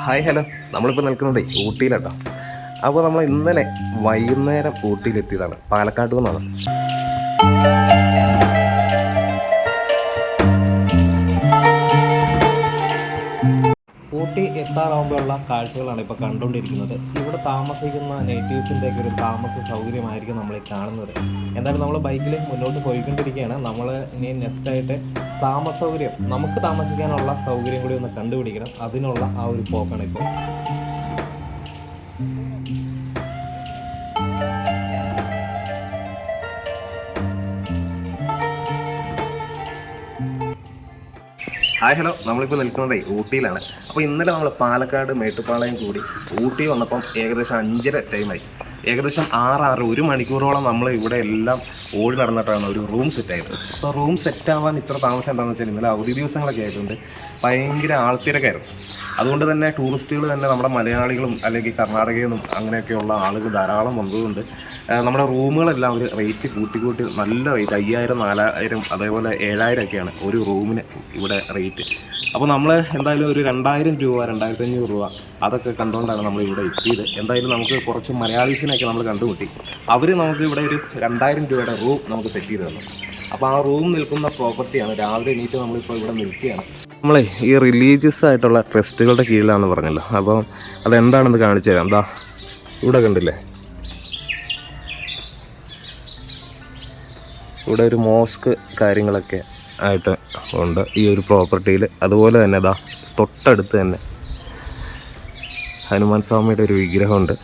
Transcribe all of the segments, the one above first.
Hi hello, നമ്മളിപ്പോൾ നിൽക്കുന്നത് ഊട്ടിയിലാട്ടോ. അപ്പോൾ നമ്മൾ ഇന്നലെ വൈകുന്നേരം ഊട്ടിയിലെത്തിയതാണ്, പാലക്കാട്ട് നിന്നാണ്. ഊട്ടി എത്താറാകുമ്പോഴുള്ള കാഴ്ചകളാണ് ഇപ്പോൾ കണ്ടുകൊണ്ടിരിക്കുന്നത്. ഇവിടെ താമസിക്കുന്ന നേറ്റീവ്സിൻ്റെയൊക്കെ ഒരു താമസ സൗകര്യമായിരിക്കും നമ്മൾ ഈ കാണുന്നത്. എന്തായാലും നമ്മൾ ബൈക്കിൽ മുന്നോട്ട് പോയിക്കൊണ്ടിരിക്കുകയാണ്. നമ്മൾ ഇനി നെക്സ്റ്റായിട്ട് താമസ സൗകര്യം, നമുക്ക് താമസിക്കാനുള്ള സൗകര്യം കൂടി ഒന്ന് കണ്ടുപിടിക്കണം. അതിനുള്ള ആ ഒരു പോക്കാണ് ഇപ്പോൾ. ഹായ് ഹലോ, നമ്മളിപ്പോൾ നിൽക്കുന്നത് ഊട്ടിയിലാണ്. അപ്പോൾ ഇന്നലെ നമ്മൾ പാലക്കാട് മേട്ടുപ്പാളയം കൂടി ഊട്ടി വന്നപ്പം ഏകദേശം 5:30 ടൈമായി. ഏകദേശം 1 മണിക്കൂറോളം നമ്മൾ ഇവിടെ എല്ലാം ഓടി നടന്നിട്ടാണ് ഒരു റൂം സെറ്റായത്. അപ്പോൾ റൂം സെറ്റാവാൻ ഇത്ര താമസം എന്താണെന്ന് വെച്ചാൽ ഇന്നലെ അവധി ദിവസങ്ങളൊക്കെ ആയതുകൊണ്ട് ഭയങ്കര ആൾത്തിരക്കായിരുന്നു. അതുകൊണ്ട് തന്നെ ടൂറിസ്റ്റുകൾ തന്നെ നമ്മുടെ മലയാളികളും അല്ലെങ്കിൽ കർണാടകയിൽ നിന്നും അങ്ങനെയൊക്കെയുള്ള ആളുകൾ ധാരാളം വന്നതുകൊണ്ട് നമ്മുടെ റൂമുകളെല്ലാം അവർ റേറ്റ് കൂട്ടി നല്ല റേറ്റ് 5,000, 4,000 അതേപോലെ 7,000 ഒക്കെയാണ് ഒരു റൂമിന് ഇവിടെ റേറ്റ്. അപ്പോൾ നമ്മൾ എന്തായാലും ഒരു 2,000 രൂപ, 2,500 രൂപ അതൊക്കെ കണ്ടുകൊണ്ടാണ് നമ്മൾ ഇവിടെ എത്തിയത്. എന്തായാലും നമുക്ക് കുറച്ച് മലയാളീസിനൊക്കെ നമ്മൾ കണ്ടുമുട്ടി. അവർ നമുക്ക് ഇവിടെ ഒരു 2,000 രൂപയുടെ റൂം നമുക്ക് സെറ്റ് ചെയ്ത് തന്നു. അപ്പോൾ ആ റൂം നിൽക്കുന്ന പ്രോപ്പർട്ടിയാണ്. രാവിലെ എണീറ്റ് നമ്മളിപ്പോൾ ഇവിടെ നിൽക്കുകയാണ്. നമ്മളെ ഈ റിലീജിയസ് ആയിട്ടുള്ള ട്രസ്റ്റുകളുടെ കീഴിലാണെന്ന് പറഞ്ഞല്ലോ. അപ്പോൾ അതെന്താണെന്ന് കാണിച്ചു തരാം. എന്താ ഇവിടെ കണ്ടില്ലേ, ഇവിടെ ഒരു മോസ്ക് കാര്യങ്ങളൊക്കെ ആയിട്ട് ഉണ്ട് ഈ ഒരു പ്രോപ്പർട്ടിയിൽ. അതുപോലെ തന്നെ ഇതാ തൊട്ടടുത്ത് തന്നെ ഹനുമാൻ സ്വാമിയുടെ ഒരു വിഗ്രഹമുണ്ട്.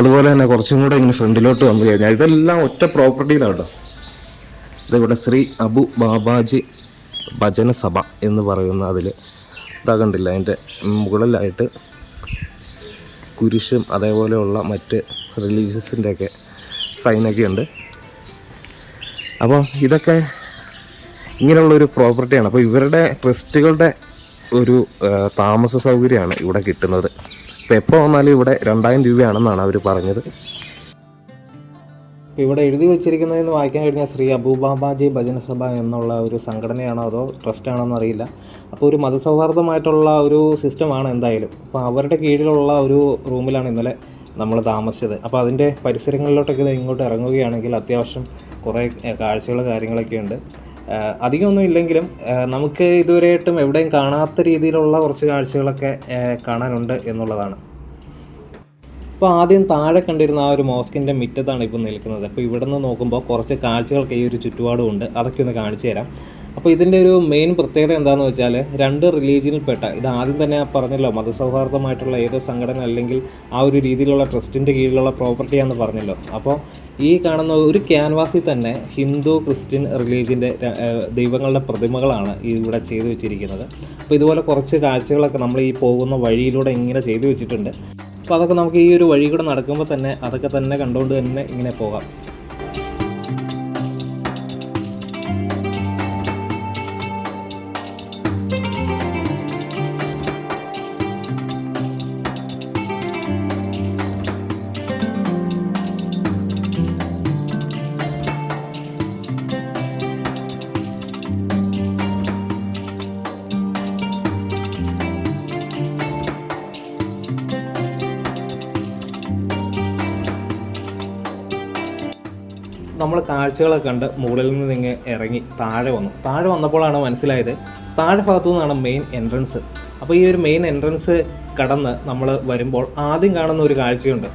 അതുപോലെ തന്നെ കുറച്ചും കൂടെ ഇങ്ങനെ ഫ്രണ്ടിലോട്ട് വന്നു കഴിഞ്ഞാൽ ഇതെല്ലാം ഒറ്റ പ്രോപ്പർട്ടിയിലാണ് കേട്ടോ. ഇതിവിടെ ശ്രീ അബു ബാബാജി ഭജന സഭ എന്ന് പറയുന്ന അതിൽ ഇതാ കണ്ടില്ല, അതിൻ്റെ മുകളിലായിട്ട് കുരിശും അതേപോലെയുള്ള മറ്റ് റിലീജിയസിൻ്റെയൊക്കെ സൈനൊക്കെ ഉണ്ട്. അപ്പോൾ ഇതൊക്കെ ഇങ്ങനെയുള്ളൊരു പ്രോപ്പർട്ടിയാണ്. അപ്പോൾ ഇവരുടെ ട്രസ്റ്റുകളുടെ ഒരു താമസ സൗകര്യമാണ് ഇവിടെ കിട്ടുന്നത്. ഇപ്പോൾ എപ്പോൾ വന്നാലും ഇവിടെ 2,000 രൂപയാണെന്നാണ് അവർ പറഞ്ഞത്. ഇപ്പോൾ ഇവിടെ എഴുതി വെച്ചിരിക്കുന്നതെന്ന് വായിക്കാൻ കഴിഞ്ഞാൽ ശ്രീ അബൂബാബാജി ഭജനസഭ എന്നുള്ള ഒരു സംഘടനയാണോ അതോ ട്രസ്റ്റാണോ എന്നറിയില്ല. അപ്പോൾ ഒരു മതസൗഹാർദ്ദമായിട്ടുള്ള ഒരു സിസ്റ്റമാണ് എന്തായാലും. അപ്പോൾ അവരുടെ കീഴിലുള്ള ഒരു റൂമിലാണ് ഇന്നലെ നമ്മൾ താമസിച്ചത്. അപ്പോൾ അതിൻ്റെ പരിസരങ്ങളിലോട്ടൊക്കെ ഇങ്ങോട്ട് ഇറങ്ങുകയാണെങ്കിൽ അത്യാവശ്യം കുറേ കാഴ്ചകൾ കാര്യങ്ങളൊക്കെ ഉണ്ട്. അധികമൊന്നും ഇല്ലെങ്കിലും നമുക്ക് ഇതുവരെയായിട്ടും എവിടെയും കാണാത്ത രീതിയിലുള്ള കുറച്ച് കാഴ്ചകളൊക്കെ കാണാനുണ്ട് എന്നുള്ളതാണ്. ഇപ്പോൾ ആദ്യം താഴെ കണ്ടിരുന്ന ആ ഒരു മോസ്കിൻ്റെ മുറ്റത്താണ് ഇപ്പോൾ നിൽക്കുന്നത്. അപ്പോൾ ഇവിടെ നിന്ന് നോക്കുമ്പോൾ കുറച്ച് കാഴ്ചകൾക്ക് ഈ ഒരു ചുറ്റുപാടും ഉണ്ട്. അതൊക്കെ ഒന്ന് കാണിച്ചു തരാം. അപ്പോൾ ഇതിൻ്റെ ഒരു മെയിൻ പ്രത്യേകത എന്താണെന്ന് വെച്ചാൽ 2 റിലീജിയനിൽപ്പെട്ട, ഇത് ആദ്യം തന്നെ പറഞ്ഞല്ലോ മതസൗഹാർദ്ദമായിട്ടുള്ള ഏതോ സംഘടന അല്ലെങ്കിൽ ആ ഒരു രീതിയിലുള്ള ട്രസ്റ്റിൻ്റെ കീഴിലുള്ള പ്രോപ്പർട്ടിയാണെന്ന് പറഞ്ഞല്ലോ. അപ്പോൾ ഈ കാണുന്ന ഒരു ക്യാൻവാസിൽ തന്നെ ഹിന്ദു, ക്രിസ്ത്യൻ റിലീജിയൻ്റെ ദൈവങ്ങളുടെ പ്രതിമകളാണ് ഇവിടെ ചെയ്തു വെച്ചിരിക്കുന്നത്. അപ്പോൾ ഇതുപോലെ കുറച്ച് കാഴ്ചകളൊക്കെ നമ്മൾ ഈ പോകുന്ന വഴിയിലൂടെ ഇങ്ങനെ ചെയ്തു വെച്ചിട്ടുണ്ട്. അപ്പോൾ അതൊക്കെ നമുക്ക് ഈ ഒരു വഴി കൂടെ നടക്കുമ്പോൾ തന്നെ അതൊക്കെ തന്നെ കണ്ടുകൊണ്ട് തന്നെ ഇങ്ങനെ പോകാം. നമ്മൾ കാഴ്ചകളൊക്കെ കണ്ട് മുകളിൽ നിന്ന് ഇങ്ങ് ഇറങ്ങി താഴെ വന്നപ്പോഴാണ് മനസ്സിലായത് താഴെ ഭാഗത്തു നിന്നാണ് മെയിൻ എൻട്രൻസ്. അപ്പോൾ ഈ ഒരു മെയിൻ എൻട്രൻസ് കടന്ന് നമ്മൾ വരുമ്പോൾ ആദ്യം കാണുന്ന ഒരു കാഴ്ചയുണ്ട്.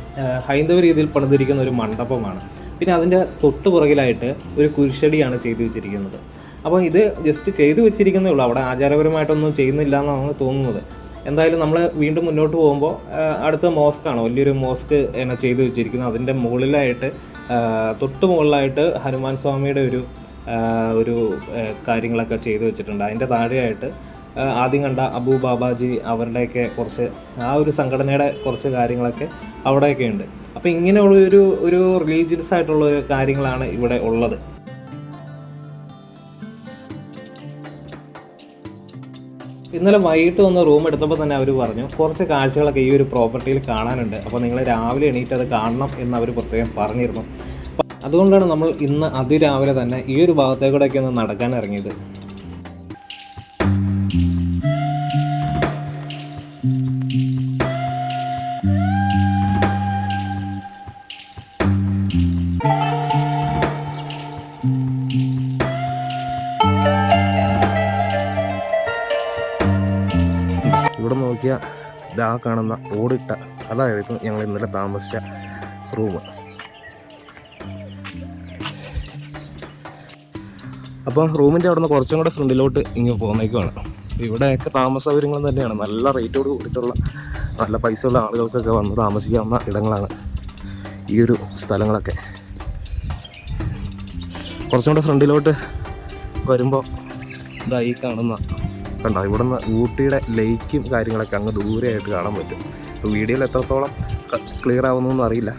ഹൈന്ദവ രീതിയിൽ പണിതിരിക്കുന്ന ഒരു മണ്ഡപമാണ്. പിന്നെ അതിൻ്റെ തൊട്ട് പുറകിലായിട്ട് ഒരു കുരിശടിയാണ് ചെയ്തു വെച്ചിരിക്കുന്നത്. അപ്പോൾ ഇത് ജസ്റ്റ് ചെയ്തു വെച്ചിരിക്കുന്നേ ഉള്ളൂ, അവിടെ ആചാരപരമായിട്ടൊന്നും ചെയ്യുന്നില്ല എന്നാണ് തോന്നുന്നത്. എന്തായാലും നമ്മൾ വീണ്ടും മുന്നോട്ട് പോകുമ്പോൾ അടുത്ത മോസ്കാണ്, വലിയൊരു മോസ്ക് എന്നെ ചെയ്തു വെച്ചിരിക്കുന്നത്. അതിൻ്റെ മുകളിലായിട്ട് തൊട്ട് മുകളിലായിട്ട് ഹനുമാൻ സ്വാമിയുടെ ഒരു കാര്യങ്ങളൊക്കെ ചെയ്തു വെച്ചിട്ടുണ്ട്. അതിൻ്റെ താഴെയായിട്ട് ആദ്യം കണ്ട അബു ബാബാജി അവരുടെയൊക്കെ കുറച്ച് ആ ഒരു സംഘടനയുടെ കുറച്ച് കാര്യങ്ങളൊക്കെ അവിടെയൊക്കെ ഉണ്ട്. അപ്പോൾ ഇങ്ങനെയുള്ള ഒരു റിലീജിയസ് ആയിട്ടുള്ള കാര്യങ്ങളാണ് ഇവിടെ ഉള്ളത്. ഇന്നലെ വൈകിട്ട് വന്ന് റൂം എടുത്തപ്പോൾ തന്നെ അവർ പറഞ്ഞു കുറച്ച് കാഴ്ചകളൊക്കെ ഈ ഒരു പ്രോപ്പർട്ടിയിൽ കാണാനുണ്ട്. അപ്പോൾ നിങ്ങൾ രാവിലെ എണീറ്റ് അത് കാണണം എന്ന് അവർ പ്രത്യേകം പറഞ്ഞിരുന്നു. അതുകൊണ്ടാണ് നമ്മൾ ഇന്ന് അതിരാവിലെ തന്നെ ഈ ഒരു ഭാഗത്തേക്കൂടെയൊക്കെ ഒന്ന് നടക്കാൻ ഇറങ്ങിയത്. ഇവിടെ നോക്കിയാൽ ഇതാ കാണുന്ന ഓടിട്ട അതായിരുന്നു ഞങ്ങൾ ഇന്നലെ താമസിച്ച റൂം. അപ്പം റൂമിൻ്റെ അവിടെ നിന്ന് കുറച്ചും കൂടെ ഫ്രണ്ടിലോട്ട് ഇങ്ങനെ പോകുന്നേക്കുവാണ്. ഇവിടെയൊക്കെ താമസ സൗകര്യങ്ങൾ തന്നെയാണ്. നല്ല റേറ്റോട് കൂടിയിട്ടുള്ള നല്ല പൈസയുള്ള ആളുകൾക്കൊക്കെ വന്ന് താമസിക്കാവുന്ന ഇടങ്ങളാണ് ഈ ഒരു സ്ഥലങ്ങളൊക്കെ. കുറച്ചും കൂടെ ഫ്രണ്ടിലോട്ട് വരുമ്പോൾ ഇതാ ഈ കാണുന്ന കണ്ടോ, ഇവിടെ നിന്ന് ഊട്ടിയുടെ ലേക്കും കാര്യങ്ങളൊക്കെ അങ്ങ് ദൂരെയായിട്ട് കാണാൻ പറ്റും. വീഡിയോയിൽ എത്രത്തോളം ക്ലിയർ ആവുന്നൊന്നും അറിയില്ല.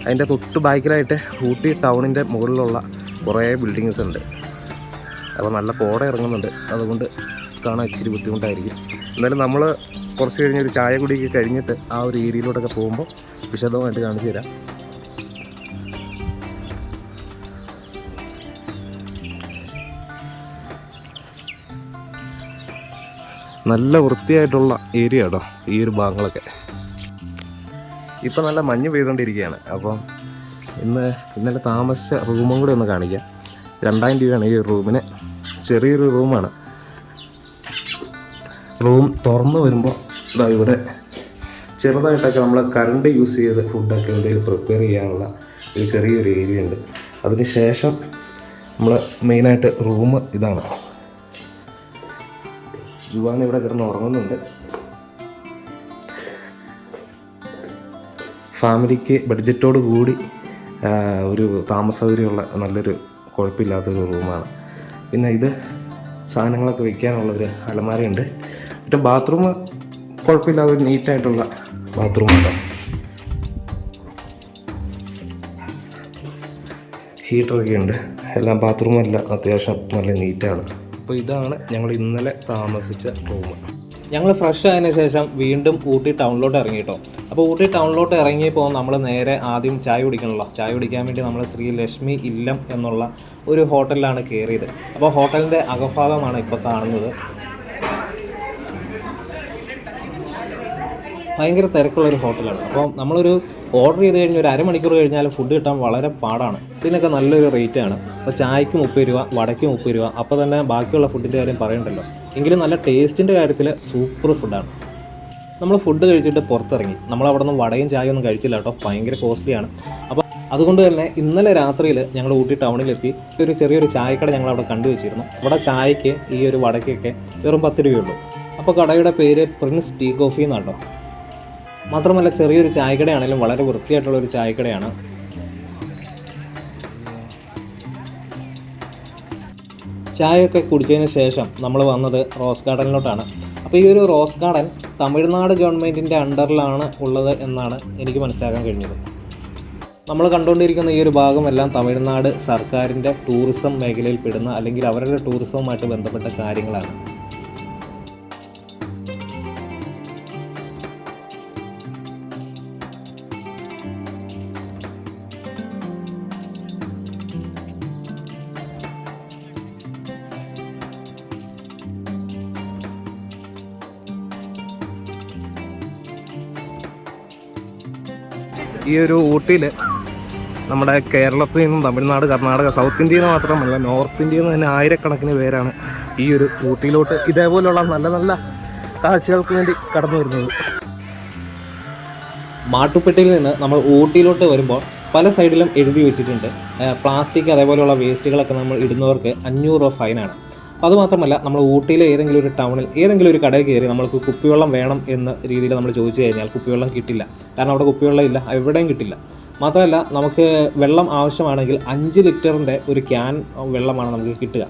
അതിൻ്റെ തൊട്ട് ബാക്കിലായിട്ട് ഊട്ടി ടൗണിൻ്റെ മുകളിലുള്ള കുറേ ബിൽഡിങ്സ് ഉണ്ട്. അപ്പോൾ നല്ല കോട ഇറങ്ങുന്നുണ്ട്, അതുകൊണ്ട് കാണാൻ ഇച്ചിരി ബുദ്ധിമുട്ടായിരിക്കും. എന്നാലും നമ്മൾ കുറച്ച് കഴിഞ്ഞ് ഒരു ചായ കുടിയൊക്കെ കഴിഞ്ഞിട്ട് ആ ഒരു ഏരിയയിലോട്ടൊക്കെ പോകുമ്പോൾ വിശദമായിട്ട് കാണിച്ചു തരാം. നല്ല വൃത്തിയായിട്ടുള്ള ഏരിയ കേട്ടോ ഈ ഒരു ഭാഗങ്ങളൊക്കെ. ഇപ്പം നല്ല മഞ്ഞ് പെയ്തുകൊണ്ടിരിക്കുകയാണ്. അപ്പം ഇന്നലെ താമസിച്ച റൂമും കൂടി ഒന്ന് കാണിക്കാം. 2000 രൂപയാണ് ഈ റൂമിന്. ചെറിയൊരു റൂമാണ്. റൂം തുറന്ന് വരുമ്പോൾ ഇതാ ഇവിടെ ചെറുതായിട്ടൊക്കെ നമ്മൾ കറണ്ട് യൂസ് ചെയ്ത് ഫുഡൊക്കെ എന്തെങ്കിലും പ്രിപ്പയർ ചെയ്യാനുള്ള ഒരു ചെറിയൊരു ഏരിയ ഉണ്ട്. അതിന് ശേഷം നമ്മൾ മെയിനായിട്ട് റൂം ഇതാണ്. ജുവാൻ ഇവിടെ കിടന്ന് ഉറങ്ങുന്നുണ്ട്. ഫാമിലിക്ക് ബഡ്ജറ്റോട് കൂടി ഒരു താമസ സൗകര്യമുള്ള നല്ലൊരു കുഴപ്പമില്ലാത്തൊരു റൂമാണ്. പിന്നെ ഇത് സാധനങ്ങളൊക്കെ വയ്ക്കാനുള്ളൊരു അലമാരയുണ്ട്. പിന്നെ ബാത്റൂം കുഴപ്പമില്ലാതെ ഒരു നീറ്റായിട്ടുള്ള ബാത്റൂമാണ്. ഹീറ്ററൊക്കെ ഉണ്ട്. എല്ലാം ബാത്റൂമെല്ലാം അത്യാവശ്യം നല്ല നീറ്റാണ്. അപ്പോൾ ഇതാണ് ഞങ്ങൾ ഇന്നലെ താമസിച്ച റൂം. ഞങ്ങൾ ഫ്രഷ് ആയതിനു ശേഷം വീണ്ടും ഊട്ടി ടൗണിലോട്ട് ഇറങ്ങി കേട്ടോ. അപ്പോൾ ഊട്ടി ടൗണിലോട്ട് ഇറങ്ങിയപ്പോൾ നമ്മൾ നേരെ ആദ്യം ചായ കുടിക്കണമല്ലോ. ചായ കുടിക്കാൻ വേണ്ടി നമ്മൾ ശ്രീ ലക്ഷ്മി ഇല്ലം എന്നുള്ള ഒരു ഹോട്ടലിലാണ് കയറിയത്. അപ്പോൾ ഹോട്ടലിൻ്റെ അകഭാഗമാണ് ഇപ്പോൾ കാണുന്നത്. ഭയങ്കര തിരക്കുള്ളൊരു ഹോട്ടലാണ്. അപ്പോൾ നമ്മളൊരു ഓർഡർ ചെയ്ത് കഴിഞ്ഞ് ഒരു അരമണിക്കൂർ കഴിഞ്ഞാൽ ഫുഡ് കിട്ടാൻ വളരെ പാടാണ്. ഇതിനൊക്കെ നല്ലൊരു റേറ്റാണ്. അപ്പോൾ ചായക്ക് 30 രൂപ, വടയ്ക്ക് 30 രൂപ. അപ്പോൾ തന്നെ ബാക്കിയുള്ള ഫുഡിൻ്റെ കാര്യം പറയണ്ടല്ലോ. എങ്കിലും നല്ല ടേസ്റ്റിൻ്റെ കാര്യത്തിൽ സൂപ്പർ ഫുഡാണ്. നമ്മൾ ഫുഡ് കഴിച്ചിട്ട് പുറത്തിറങ്ങി. നമ്മളവിടെ നിന്ന് വടയും ചായയും ഒന്നും കഴിച്ചില്ല കേട്ടോ. ഭയങ്കര കോസ്റ്റ്ലിയാണ്. അപ്പോൾ അതുകൊണ്ട് തന്നെ ഇന്നലെ രാത്രിയിൽ ഞങ്ങൾ ഊട്ടി ടൗണിലെത്തി ഒരു ചെറിയൊരു ചായക്കട ഞങ്ങളവിടെ കണ്ടുവച്ചിരുന്നു. അവിടെ ചായക്ക് ഈ ഒരു വടക്കൊക്കെ വെറും 10 രൂപയുള്ളൂ. അപ്പോൾ കടയുടെ പേര് പ്രിൻസ് ടീ കോഫി എന്നാട്ടോ. മാത്രമല്ല ചെറിയൊരു ചായക്കടയാണെങ്കിലും വളരെ വൃത്തിയായിട്ടുള്ളൊരു ചായക്കടയാണ്. ചായയൊക്കെ കുടിച്ചതിന് ശേഷം നമ്മൾ വന്നത് റോസ് ഗാർഡനിലോട്ടാണ്. അപ്പോൾ ഈ ഒരു റോസ് ഗാർഡൻ തമിഴ്നാട് ഗവൺമെൻറ്റിൻ്റെ അണ്ടറിലാണ് ഉള്ളത് എന്നാണ് എനിക്ക് മനസ്സിലാക്കാൻ കഴിഞ്ഞത്. നമ്മൾ കണ്ടുകൊണ്ടിരിക്കുന്ന ഈ ഒരു ഭാഗമെല്ലാം തമിഴ്നാട് സർക്കാരിൻ്റെ ടൂറിസം മേഖലയിൽ പെടുന്ന അല്ലെങ്കിൽ അവരുടെ ടൂറിസവുമായിട്ട് ബന്ധപ്പെട്ട കാര്യങ്ങളാണ്. ഈ ഒരു ഊട്ടിയിൽ നമ്മുടെ കേരളത്തിൽ നിന്നും തമിഴ്നാട്, കർണാടക, സൗത്ത് ഇന്ത്യയിൽ നിന്ന് മാത്രമല്ല നോർത്ത് ഇന്ത്യയിൽ നിന്ന് തന്നെ ആയിരക്കണക്കിന് പേരാണ് ഈ ഒരു ഊട്ടിയിലോട്ട് ഇതേപോലെയുള്ള നല്ല നല്ല കാഴ്ചകൾക്ക് വേണ്ടി കടന്നു വരുന്നത്. മാട്ടുപ്പെട്ടിയിൽ നിന്ന് നമ്മൾ ഊട്ടിയിലോട്ട് വരുമ്പോൾ പല സൈഡിലും എഴുതി വെച്ചിട്ടുണ്ട് പ്ലാസ്റ്റിക് അതേപോലെയുള്ള വേസ്റ്റുകളൊക്കെ നമ്മൾ ഇടുന്നവർക്ക് 500 രൂപ ഫൈനാണ്. അതുമാത്രമല്ല നമ്മൾ ഊട്ടിയിലെ ഏതെങ്കിലും ഒരു ടൗണിൽ ഏതെങ്കിലും ഒരു കടയിൽ കയറി നമ്മൾക്ക് കുപ്പിവെള്ളം വേണം എന്ന രീതിയിൽ നമ്മൾ ചോദിച്ചു കഴിഞ്ഞാൽ കുപ്പിവെള്ളം കിട്ടില്ല. കാരണം അവിടെ കുപ്പിവെള്ളം ഇല്ല, എവിടെയും കിട്ടില്ല. മാത്രമല്ല നമുക്ക് വെള്ളം ആവശ്യമാണെങ്കിൽ 5 ലിറ്ററിൻ്റെ ഒരു ക്യാൻ വെള്ളമാണ് നമുക്ക് കിട്ടുക.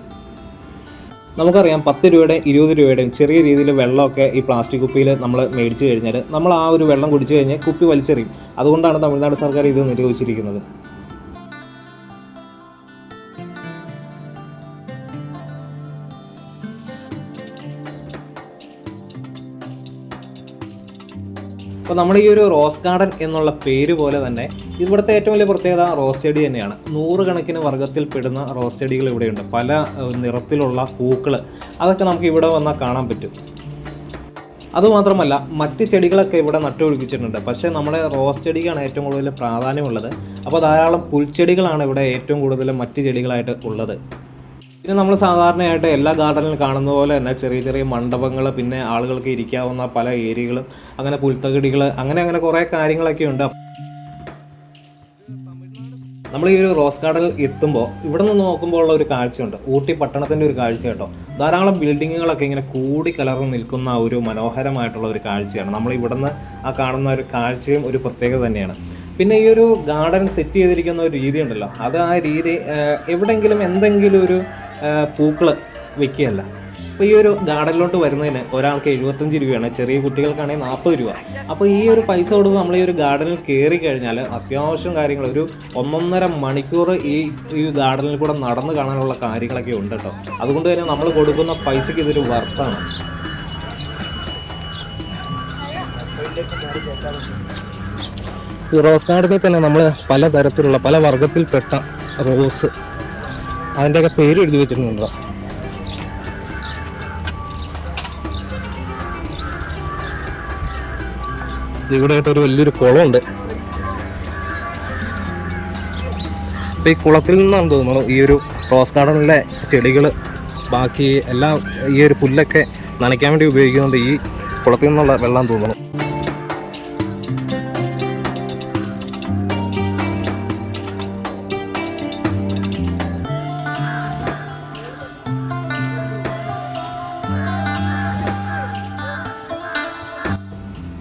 നമുക്കറിയാം 10 രൂപയുടെയും 20 രൂപയുടെയും ചെറിയ രീതിയിൽ വെള്ളമൊക്കെ ഈ പ്ലാസ്റ്റിക് കുപ്പിയിൽ നമ്മൾ മേടിച്ച് കഴിഞ്ഞാൽ നമ്മൾ ആ ഒരു വെള്ളം കുടിച്ചു കഴിഞ്ഞാൽ കുപ്പി വലിച്ചെറിയും. അതുകൊണ്ടാണ് തമിഴ്നാട് സർക്കാർ ഇത് നിരോധിച്ചിരിക്കുന്നത്. അപ്പോൾ നമ്മുടെ ഈ ഒരു റോസ് ഗാർഡൻ എന്നുള്ള പേര് പോലെ തന്നെ ഇവിടുത്തെ ഏറ്റവും വലിയ പ്രത്യേകത റോസ് ചെടി തന്നെയാണ്. 100 കണക്കിന് വർഗ്ഗത്തിൽപ്പെടുന്ന റോസ് ചെടികൾ ഇവിടെയുണ്ട്. പല നിറത്തിലുള്ള പൂക്കൾ അതൊക്കെ നമുക്ക് ഇവിടെ വന്നാൽ കാണാൻ പറ്റും. അതുമാത്രമല്ല മറ്റ് ചെടികളൊക്കെ ഇവിടെ നട്ടുപിടിപ്പിച്ചിട്ടുണ്ട്. പക്ഷേ നമ്മുടെ റോസ് ചെടിക്കാണ് ഏറ്റവും കൂടുതൽ പ്രാധാന്യമുള്ളത്. അപ്പോൾ ധാരാളം പുൽച്ചെടികളാണ് ഇവിടെ ഏറ്റവും കൂടുതൽ മറ്റ് ചെടികളായിട്ട് ഉള്ളത്. പിന്നെ നമ്മൾ സാധാരണയായിട്ട് എല്ലാ ഗാർഡനിലും കാണുന്ന പോലെ തന്നെ ചെറിയ ചെറിയ മണ്ഡപങ്ങൾ, പിന്നെ ആളുകൾക്ക് ഇരിക്കാവുന്ന പല ഏരിയകളും, അങ്ങനെ പുൽത്തകിടികൾ, അങ്ങനെ കുറേ കാര്യങ്ങളൊക്കെ ഉണ്ട്. നമ്മൾ ഈ ഒരു റോസ് ഗാർഡനിൽ എത്തുമ്പോൾ ഇവിടെ നിന്ന് നോക്കുമ്പോൾ ഉള്ള ഒരു കാഴ്ചയുണ്ട്, ഊട്ടി പട്ടണത്തിൻ്റെ ഒരു കാഴ്ച കേട്ടോ. ധാരാളം ബിൽഡിങ്ങുകളൊക്കെ ഇങ്ങനെ കൂടി കലർന്ന് നിൽക്കുന്ന ഒരു മനോഹരമായിട്ടുള്ള ഒരു കാഴ്ചയാണ്. നമ്മൾ ഇവിടെ നിന്ന് ആ കാണുന്ന ഒരു കാഴ്ചയും ഒരു പ്രത്യേകത തന്നെയാണ്. പിന്നെ ഈ ഒരു ഗാർഡൻ സെറ്റ് ചെയ്തിരിക്കുന്ന ഒരു രീതി ഉണ്ടല്ലോ, അത് ആ രീതി എവിടെയെങ്കിലും എന്തെങ്കിലും ഒരു പൂക്കൾ വെക്കുകയല്ല. അപ്പോൾ ഈ ഒരു ഗാർഡനിലോട്ട് വരുന്നതിന് ഒരാൾക്ക് 75 രൂപയാണ്, ചെറിയ കുട്ടികൾക്കാണെങ്കിൽ 40 രൂപ. അപ്പോൾ ഈ ഒരു പൈസ കൊടുത്ത് നമ്മൾ ഈ ഒരു ഗാർഡനിൽ കയറി കഴിഞ്ഞാൽ അത്യാവശ്യം കാര്യങ്ങൾ, ഒരു 1.5 മണിക്കൂർ ഈ ഗാർഡനിൽ കൂടെ നടന്ന് കാണാനുള്ള കാര്യങ്ങളൊക്കെ ഉണ്ട് കേട്ടോ. അതുകൊണ്ട് തന്നെ നമ്മൾ കൊടുക്കുന്ന പൈസയ്ക്ക് ഇതൊരു വർത്താണ്. ഈ റോസ് ഗാർഡനിൽ തന്നെ നമ്മൾ പലതരത്തിലുള്ള പല വർഗത്തിൽപ്പെട്ട റോസ്, അതിൻ്റെയൊക്കെ പേര് എഴുതി വെച്ചിട്ടുണ്ടോ. ഇവിടെ ആയിട്ടൊരു വലിയൊരു കുളമുണ്ട്. അപ്പോൾ ഈ കുളത്തിൽ നിന്നാണ് തോന്നുന്നു ഈ ഒരു റോസ് ഗാർഡനിലെ ചെടികൾ, ബാക്കി എല്ലാം ഈ ഒരു പുല്ലൊക്കെ നനയ്ക്കാൻ വേണ്ടി ഉപയോഗിക്കുന്നുണ്ട്. ഈ കുളത്തിൽ നിന്നുള്ള വെള്ളം തോന്നുന്നു.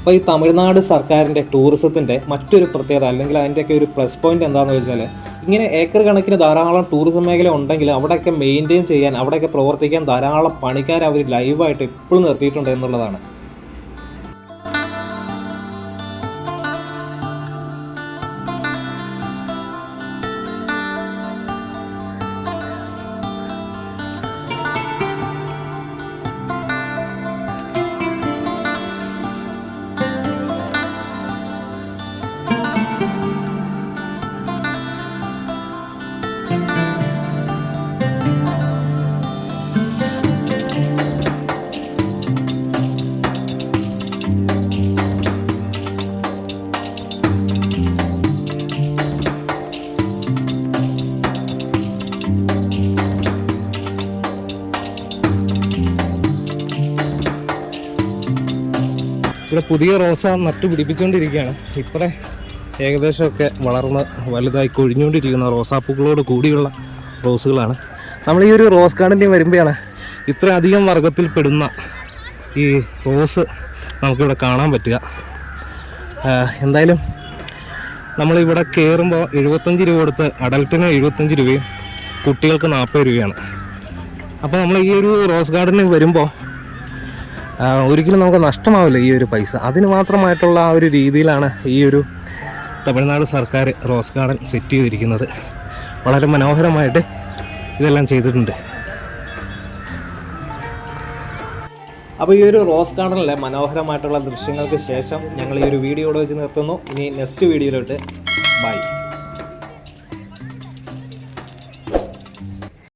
അപ്പോൾ ഈ തമിഴ്നാട് സർക്കാരിൻ്റെ ടൂറിസത്തിൻ്റെ മറ്റൊരു പ്രത്യേകത, അല്ലെങ്കിൽ അതിൻ്റെയൊക്കെ ഒരു പ്ലസ് പോയിന്റ് എന്താണെന്ന് വെച്ചാൽ, ഇങ്ങനെ ഏക്കർ കണക്കിന് ധാരാളം ടൂറിസം മേഖല ഉണ്ടെങ്കിൽ അവിടെയൊക്കെ മെയിൻറ്റെയിൻ ചെയ്യാൻ, അവിടെയൊക്കെ പ്രവർത്തിക്കാൻ ധാരാളം പണിക്കാർ അവർ ലൈവായിട്ട് എപ്പോഴും നിർത്തിയിട്ടുണ്ട് എന്നുള്ളതാണ്. ഇവിടെ പുതിയ റോസ നട്ടു പിടിപ്പിച്ചുകൊണ്ടിരിക്കുകയാണ്. ഇപ്പറേ ഏകദേശമൊക്കെ വളർന്ന് വലുതായി കൊഴിഞ്ഞുകൊണ്ടിരിക്കുന്ന റോസാപ്പൂക്കളോട് കൂടിയുള്ള റോസുകളാണ്. നമ്മൾ ഈ ഒരു റോസ് ഗാർഡനിൽ വരുമ്പോഴാണ് ഇത്രയധികം വർഗത്തിൽപ്പെടുന്ന ഈ റോസ് നമുക്കിവിടെ കാണാൻ പറ്റുക. എന്തായാലും നമ്മളിവിടെ കയറുമ്പോൾ 75 രൂപ കൊടുത്ത് അഡൽട്ടിന് 75 രൂപയും കുട്ടികൾക്ക് 40 രൂപയാണ്. അപ്പോൾ നമ്മൾ ഈ ഒരു റോസ് ഗാർഡനിൽ വരുമ്പോൾ ഒരിക്കലും നമുക്ക് നഷ്ടമാവില്ല ഈ ഒരു പൈസ. അതിന് മാത്രമായിട്ടുള്ള ആ ഒരു രീതിയിലാണ് ഈ ഒരു തമിഴ്നാട് സർക്കാർ റോസ് ഗാർഡൻ സെറ്റ് ചെയ്തിരിക്കുന്നത്. വളരെ മനോഹരമായിട്ട് ഇതെല്ലാം ചെയ്തിട്ടുണ്ട്. അപ്പോൾ ഈ ഒരു റോസ് ഗാർഡനിലെ മനോഹരമായിട്ടുള്ള ദൃശ്യങ്ങൾക്ക് ശേഷം ഞങ്ങൾ ഈ ഒരു വീഡിയോ ഇവിടെ വെച്ച് നിർത്തുന്നു. ഇനി നെക്സ്റ്റ് വീഡിയോയിലോട്ട് ബൈ.